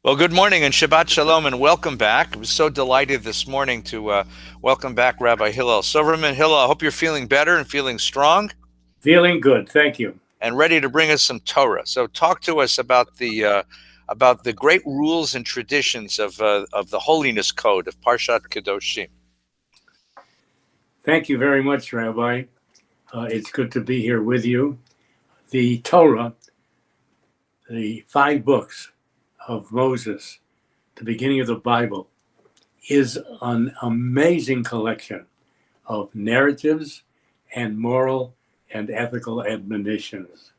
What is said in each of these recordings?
Well, good morning and Shabbat Shalom and welcome back. I was so delighted this morning to welcome back Rabbi Hillel. Silverman, Hillel, I hope you're feeling better and feeling strong Feeling good, thank you. and ready to bring us some Torah. So talk to us about the great rules and traditions of the holiness code of Parshat Kedoshim. Thank you very much, Rabbi. It's good to be here with you. The Torah, the 5 books of Moses, the beginning of the Bible, is an amazing collection of narratives and moral and ethical admonitions.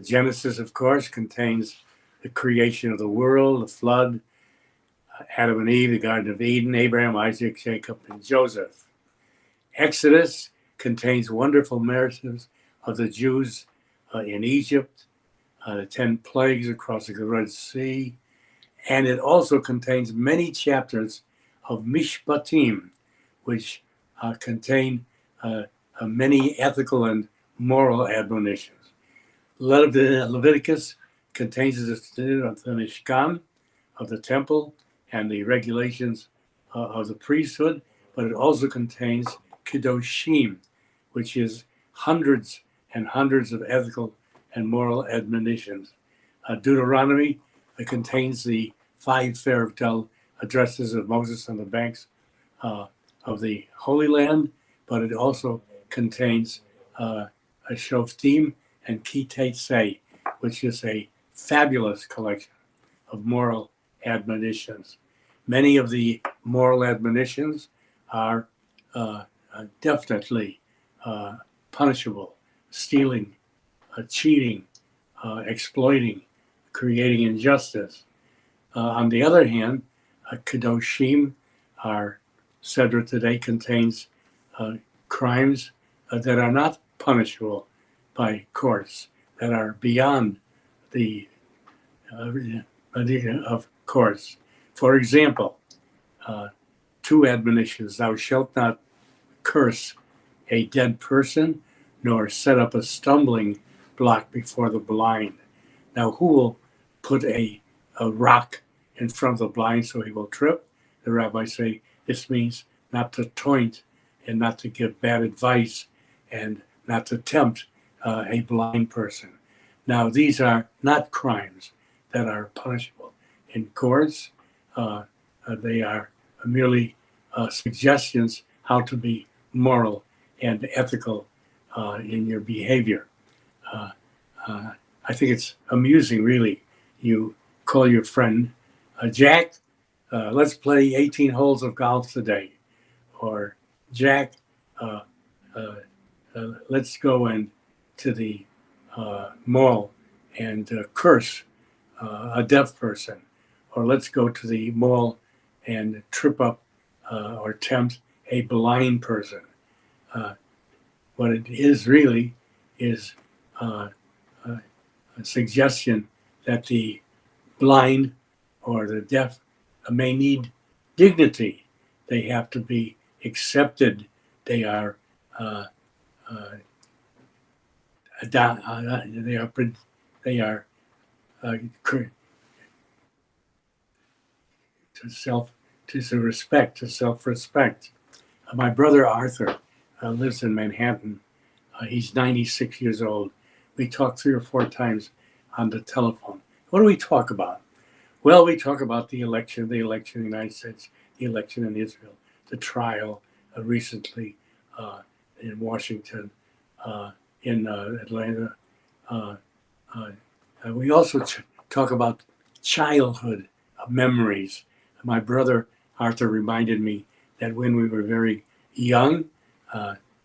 Genesis, of course, contains the creation of the world, the flood, Adam and Eve, the Garden of Eden, Abraham, Isaac, Jacob, and Joseph. Exodus contains wonderful narratives of the Jews in Egypt, the 10 plagues across the Red Sea, and it also contains many chapters of Mishpatim, which contain many ethical and moral admonitions. Leviticus contains the standard of the Mishkan, of the temple, and the regulations of the priesthood, but it also contains Kedoshim, which is hundreds and hundreds of ethical and moral admonitions. Deuteronomy contains the 5 farewell addresses of Moses on the banks of the Holy Land, but it also contains a Shoftim and Kitetsei, which is a fabulous collection of moral admonitions. Many of the moral admonitions are definitely punishable: stealing, cheating, exploiting, creating injustice. On the other hand, Kedoshim, our Sedra today, contains crimes that are not punishable by courts, that are beyond the of courts. For example, 2 admonitions: thou shalt not curse a dead person, nor set up a stumbling block before the blind. Now, who will put a rock in front of the blind so he will trip? The rabbis say this means not to taunt and not to give bad advice and not to tempt a blind person. Now, these are not crimes that are punishable in courts. They are merely suggestions how to be moral and ethical in your behavior. I think it's amusing, really. You call your friend, Jack, let's play 18 holes of golf today. Or, Jack, let's go to the mall and curse a deaf person. Or let's go to the mall and trip up or tempt a blind person. What it is really is a suggestion that the blind or the deaf may need dignity. They have to be accepted. They are to self-respect. My brother Arthur lives in Manhattan. He's 96 years old. We talk 3 or 4 times on the telephone. What do we talk about? Well, we talk about the election in the United States, the election in Israel, the trial recently in Washington, in Atlanta. We also talk about childhood memories. My brother Arthur reminded me that when we were very young,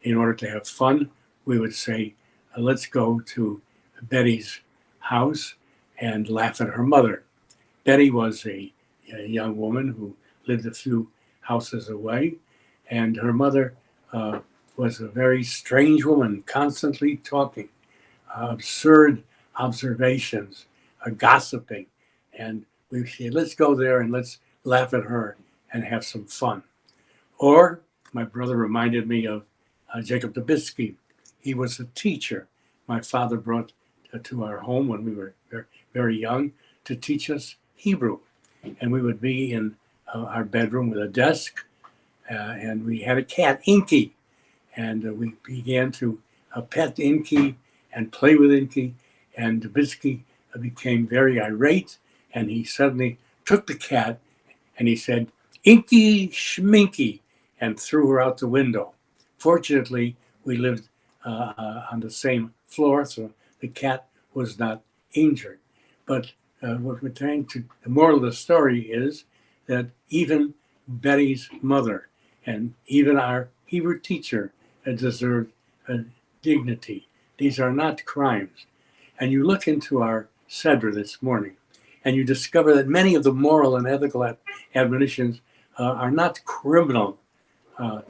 in order to have fun, we would say, let's go to Betty's house and laugh at her mother. Betty was a young woman who lived a few houses away, and her mother was a very strange woman, constantly talking, absurd observations, gossiping. And we said, let's go there and let's laugh at her and have some fun. Or my brother reminded me of Jacob Dubisky. He was a teacher my father brought to our home when we were very young to teach us Hebrew. and we would be in our bedroom with a desk, and we had a cat, Inky, and we began to pet Inky and play with Inky, and Dubitsky became very irate, and he suddenly took the cat and he said, "Inky Schminky," and threw her out the window. Fortunately, we lived on the same floor, so the cat was not injured. But what we're trying to, the moral of the story is that even Betty's mother and even our Hebrew teacher deserved dignity. These are not crimes. And you look into our Sedra this morning, and you discover that many of the moral and ethical admonitions are not criminal, uh,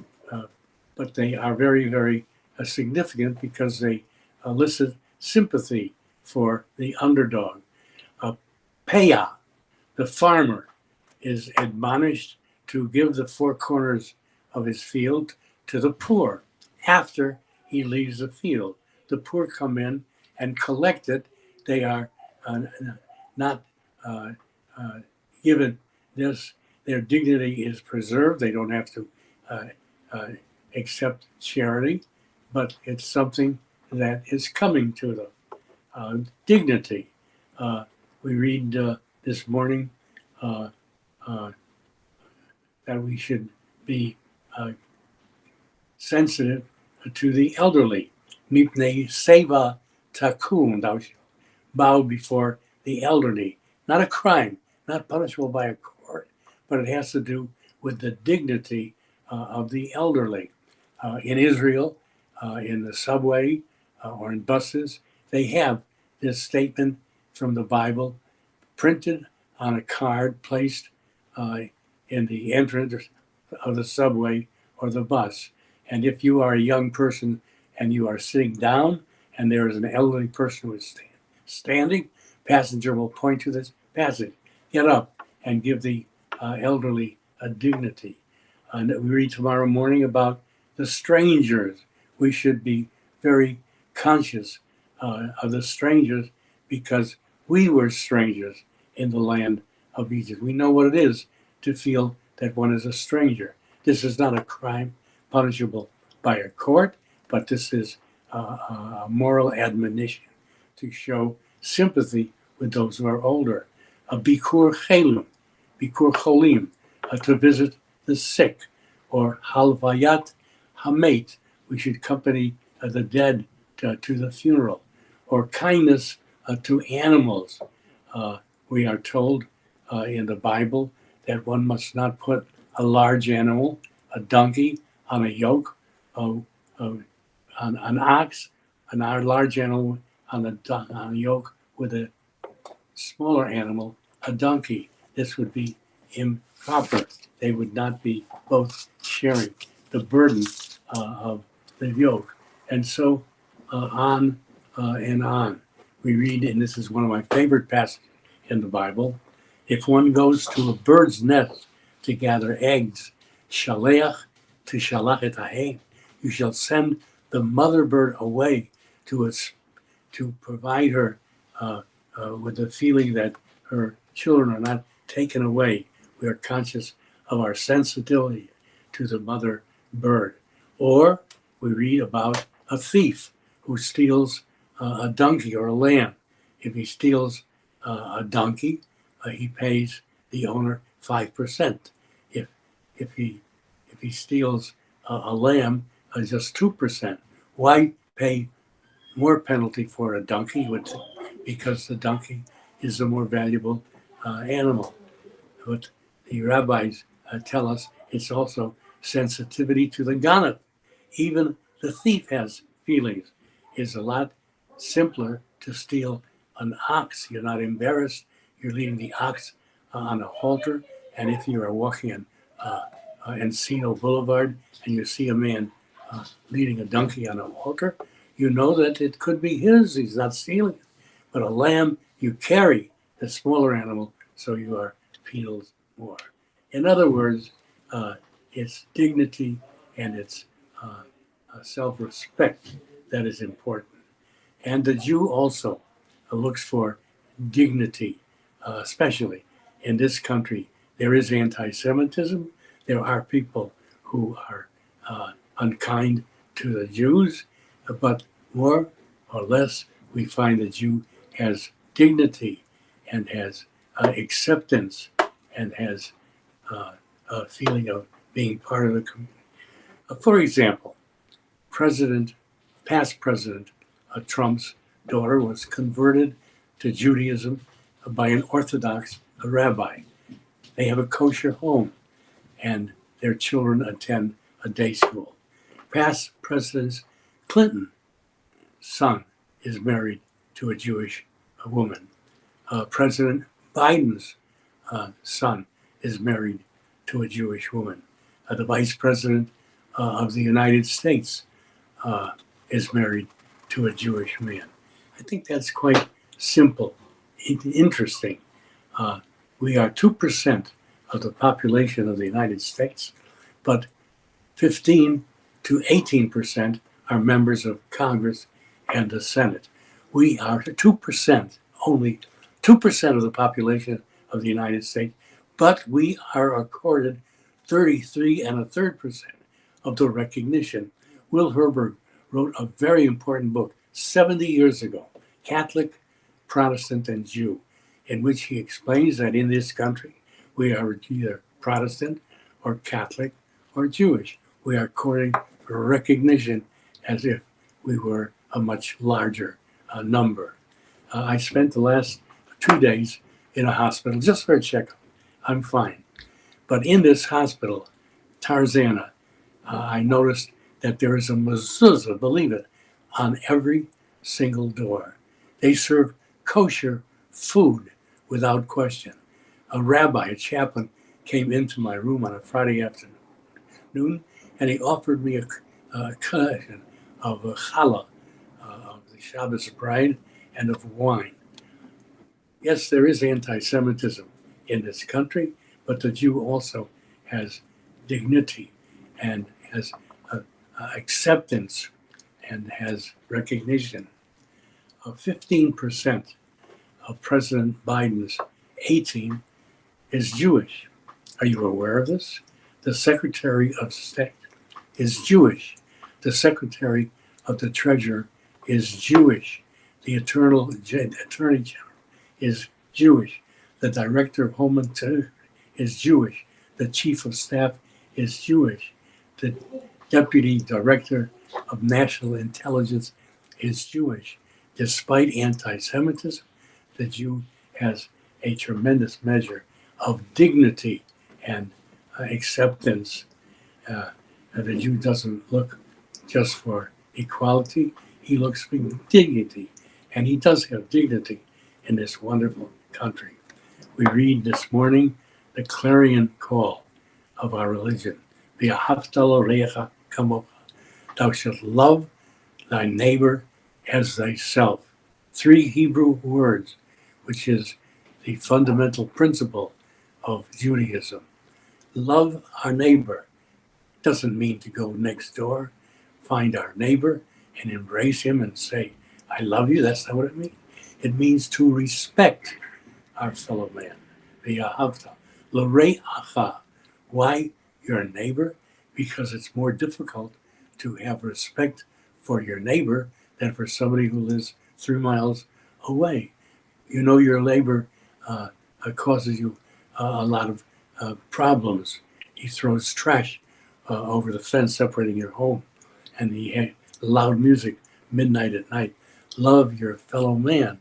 but they are very, very significant because they elicit sympathy for the underdog. Peah, the farmer, is admonished to give the four corners of his field to the poor after he leaves the field. The poor come in and collect it. They are not given this, their dignity is preserved. They don't have to uh, accept charity, but it's something that is coming to them. Dignity. We read this morning uh, uh, that we should be sensitive to the elderly. Mipnei seva takum, thou shalt bow before the elderly. Not a crime, not punishable by a court, but it has to do with the dignity of the elderly. In Israel, in the subway or in buses, they have this statement from the Bible printed on a card placed in the entrance of the subway or the bus. And if you are a young person and you are sitting down and there is an elderly person who is standing, passenger will point to this passage. Get up and give the elderly a dignity. And we read tomorrow morning about the strangers. We should be very conscious of the strangers because we were strangers in the land of Egypt. We know what it is to feel that one is a stranger. This is not a crime punishable by a court, but this is a moral admonition to show sympathy with those who are older. A bikur chelim, bikur cholim, to visit the sick, or halvayat hamet, we should accompany the dead to the funeral, or kindness to animals. We are told in the Bible that one must not put a large animal, a donkey, on a yoke, on an ox, and our large animal on a yoke with a smaller animal, a donkey. This would be improper. They would not be both sharing the burden of the yoke. And so on and on. We read, and this is one of my favorite passages in the Bible, if one goes to a bird's nest to gather eggs, shaleach to shalach et hahen, you shall send the mother bird away to provide her with the feeling that her children are not taken away. We are conscious of our sensitivity to the mother bird. Or we read about a thief who steals a donkey or a lamb. If he steals a donkey, he pays the owner 5%. If if he steals a lamb, just 2%. Why pay more penalty for a donkey? Because the donkey is the more valuable animal. But the rabbis tell us it's also sensitivity to the ganef. Even the thief has feelings. It's a lot simpler to steal an ox. You're not embarrassed. You're leading the ox on a halter. And if you are walking on Encino Boulevard and you see a man leading a donkey on a halter, you know that it could be his. He's not stealing it. But a lamb, you carry the smaller animal, so you are penalized more. In other words, it's dignity and it's self-respect that is important. And the Jew also looks for dignity, especially in this country, there is anti-Semitism. There are people who are unkind to the Jews, but more or less, we find the Jew has dignity and has acceptance and has a feeling of being part of the community. For example, past President Trump's daughter was converted to Judaism by an Orthodox rabbi. They have a kosher home, and their children attend a day school. Past President Clinton's son is married to a Jewish woman. President Biden's son is married to a Jewish woman. The Vice President of the United States is married to a Jewish man. I think that's quite simple, interesting. We are 2% of the population of the United States, but 15 to 18% are members of Congress and the Senate. We are 2%, only 2% of the population of the United States, but we are accorded 33 and a third percent of the recognition. Will Herberg wrote a very important book 70 years ago, Catholic, Protestant, and Jew, in which he explains that in this country, we are either Protestant or Catholic or Jewish. We are according recognition as if we were a much larger number. I spent the last 2 days in a hospital just for a checkup. I'm fine. But in this hospital, Tarzana, I noticed that there is a mezuzah, believe it, on every single door. They serve kosher food without question. A rabbi, a chaplain, came into my room on a Friday afternoon, and he offered me a collection of challah, of the Shabbos bride, and of wine. Yes, there is anti-Semitism in this country, but the Jew also has dignity and has acceptance and has recognition. 15% of President Biden's A team is Jewish. Are you aware of this? The Secretary of State is Jewish. The Secretary of the Treasurer is Jewish. The Attorney General is Jewish. The Director of Homeland Security is Jewish. The Chief of Staff is Jewish. The Deputy Director of National Intelligence is Jewish. Despite anti-Semitism, the Jew has a tremendous measure of dignity and acceptance. The Jew doesn't look just for equality, he looks for dignity. And he does have dignity in this wonderful country. We read this morning the clarion call of our religion. V'ahavta l'reacha kamocha. Thou shalt love thy neighbor as thyself. 3 Hebrew words, which is the fundamental principle of Judaism. Love our neighbor doesn't mean to go next door, find our neighbor and embrace him and say, I love you. That's not what it means. It means to respect our fellow man. V'ahavta l'reacha. Why your neighbor? Because it's more difficult to have respect for your neighbor than for somebody who lives 3 miles away. You know your neighbor causes you a lot of problems. He throws trash over the fence separating your home, and he had loud music midnight at night. Love your fellow man.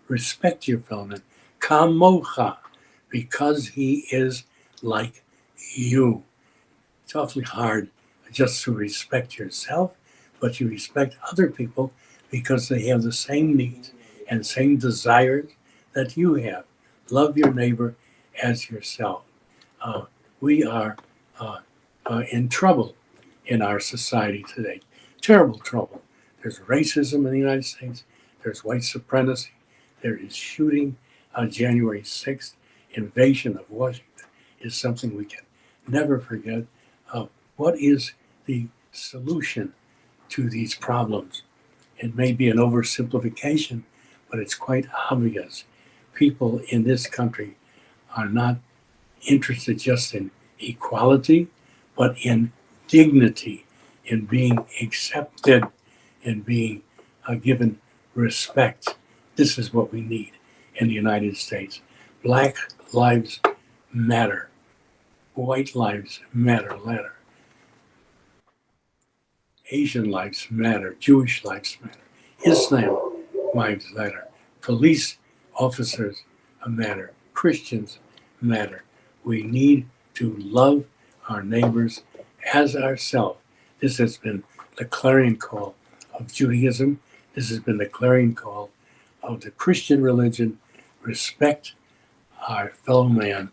Respect your fellow man. Kamocha, because he is like you. It's awfully hard just to respect yourself, but you respect other people because they have the same needs and same desires that you have. Love your neighbor as yourself. We are in trouble in our society today. Terrible trouble. There's racism in the United States. There's white supremacy. There is shooting on January 6th. Invasion of Washington is something we can never forget. What is the solution to these problems? It may be an oversimplification, but it's quite obvious. People in this country are not interested just in equality, but in dignity, in being accepted, in being given respect. This is what we need in the United States. Black lives matter. White lives matter. Asian lives matter. Jewish lives matter. Islam lives matter. Police officers matter. Christians matter. We need to love our neighbors as ourselves. This has been the clarion call of Judaism. This has been the clarion call of the Christian religion. Respect our fellow man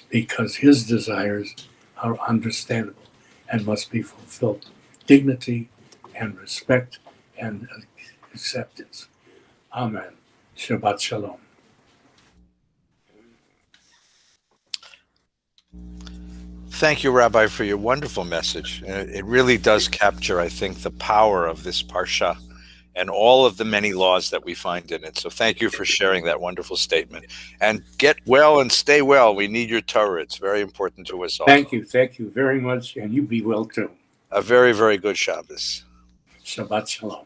because his desires are understandable and must be fulfilled. Dignity and respect and acceptance. Amen. Shabbat Shalom. Thank you, Rabbi, for your wonderful message. It really does capture, I think, the power of this parsha and all of the many laws that we find in it. So thank you for sharing that wonderful statement. And get well and stay well. We need your Torah. It's very important to us all. Thank you very much, and you be well too. A very, very good Shabbos. Shabbat Shalom.